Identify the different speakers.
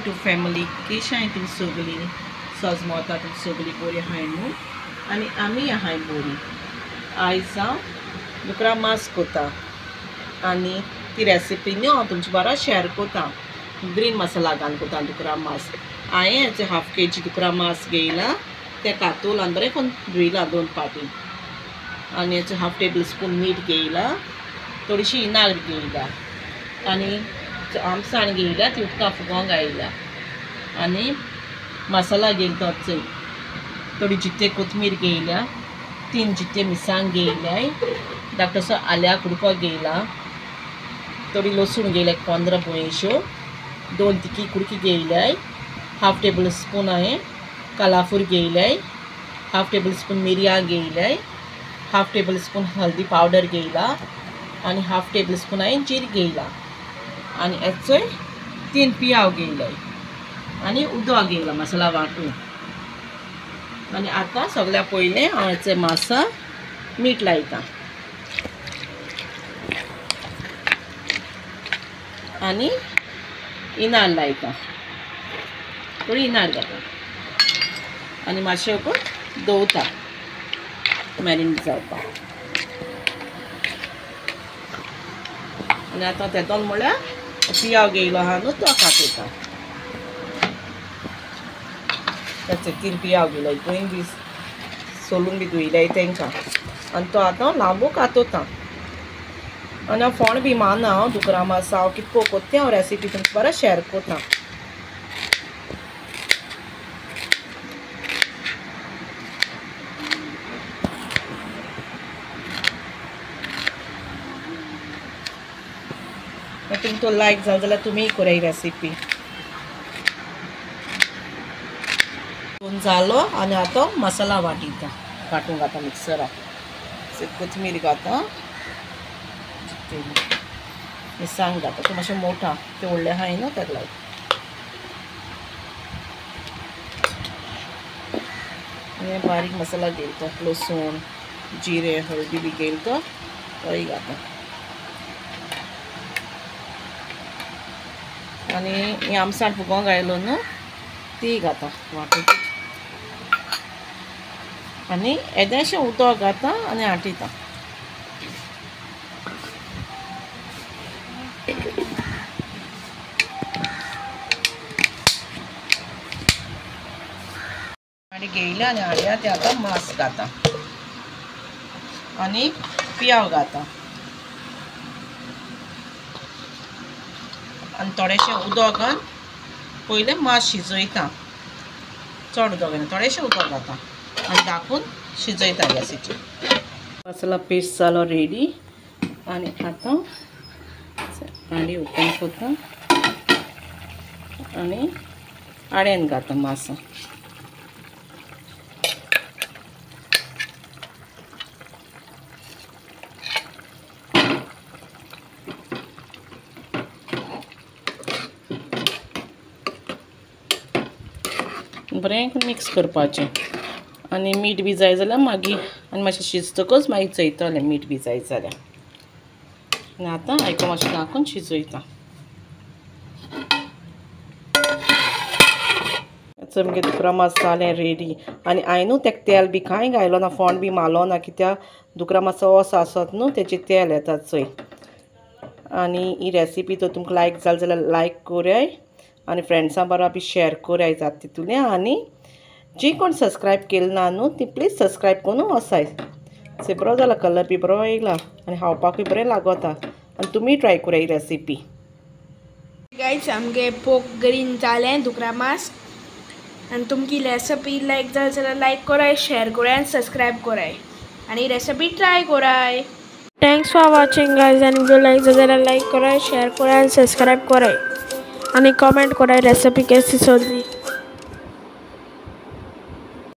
Speaker 1: To family कशी आहे तुमी सगळीं सजमोता तुमी सगळीं बरी आहाय न्हू आनी आमी आहाय बरी। आयज हांव दुकरा मास कोता आनी ती रेसिपी न्हू हांव तुमचे बारा शेअर कोता। ग्रीन मसाला घालून कोता दुकरा मास। हांवें हेचे हाफ केजी दुकरा मास घेयला, ते कातूल आनी बरें करून धुयला 2 पाटी आनी हेचे हाफ टेबल स्पून मीठ घेयला, थोडीशी इनार घेयला आनी आमसाण घेयला ती उदका फुगोवंक घायला आनी मसाला घेयला तो थोडी जित्ते कोथमीर घेयल्या, 3 जित्ते मिरसांग घेयल्याय, धाकटोसो आल्या कुडको घेयला, थोडी लसूण घेयल्या 15 बोंयश्यो, 2 तिकी कुडकी घेयल्याय, हाफ टेबल स्पून हांवें कालाफूर घेयल्याय, हाफ टेबल स्पून मिरयां घेयल्याय, हाफ टेबल स्पून हल्दी पावडर घेयला आनी हाफ टेबल स्पून हांवें जीर घेयला आनी हेचो 3 पियाव घेयल्याय आनी उदक घेयला मसाला वांटून। आनी आतां सगळ्या पयलें हांव हेचे मासा मीठ लायता आनी इनार लायता, थोडी इनार घालता आनी मातशें दवरता मॅरिनेट जावपाक। आनी आतां तेतून म्हळ्यार पियाव घेयलो आहा न्हू तो कातयता, त्याचे 3 पियाव घेयला, पयलीं बी सोलून बी धुयल्याय तांकां आनी तो आतां लांबू कातोता। आनी हांव फोण बी मारना हांव दुकरा मासा, हांव कितको कोत्तें हांव रेसिपी तुमचे बारा शेअर कोता। तुमकां लायक जाल जाल्यार तुमी करा ही रेसिपी। जालो आनी आतां मसाला वांटिता, वांटून घालता मिक्सराक, कोथमीर घालता, मिरसांग घालता, तो मातशें मोठा ते व्हडले आहाय न्हू ताका लागून। आनी बारीक मसाला घेयला तो लसूण जिरें हळदी बी घेयला तो तोय घालता आनी ही आमसाण फुगोवंक घायलो न्हू ती घालता वांटून आनी येदेशें उदक घालता आनी आटयता। आनी घेयले आनी हाडया ते आतां मास घालता आनी पियाव घालता आनी थोडेशें उदक घालून पयलें मास शिजयता, चड उदक घालना, थोडेशें उदक घालता आनी धाकून शिजयता गॅसीचेर। मसाला पेस्ट जालो रेडी आनी आतां हांडी ओपन करता आनी आड्यान घालता मासा। बरें मिक्स करपाचें आनी मीठ बी जाय जाल्यार मागीर आनी मातशें शिजतकच मागीर चयतलें मीठ बी जाय जाल्यार। आनी आतां हाका मातशें धाकून शिजयता। आमगे दुकरा मास जालें रेडी आनी हांवें न्हू तेका तेल बी कांय घायलो ना, फोंड बी मारलो ना, कित्याक दुकरा मातसो ओस आसत न्हू तेजें तेल येता चोय। आनी ही रेसिपी तर तुमकां लायक जाल जाल्यार लायक कोराय आनी फ्रेंड्सां बारा बी शेअर कोराय जाता तितूलें आनी जी कोण सबस्क्रायब केलें ना न्हू ती प्लीज सबस्क्रायब करून वसाय। से बरो जाला, कलर बी बरो येयला आनी खावपाकूय बरें लागता आनी तुमी ट्राय कोराय ही रेसिपी।
Speaker 2: गायज आमगे पोक ग्रीन जालें दुकरा मास आनी तुमकी रेसिपी लायक जाल जाल्यार लायक कोराय, शेअर कोराय आनी सबस्क्रायब कोराय आनी रेसिपी ट्राय कोराय। थँक्स फॉर वॉचिंग गायज आनी वीडियो लायक जाल जाल्यार लायक कोराय, शेअर कोराय आनी सबस्क्रायब कोराय आनी कमेंट कोराय रेसिपी केसी सोदली।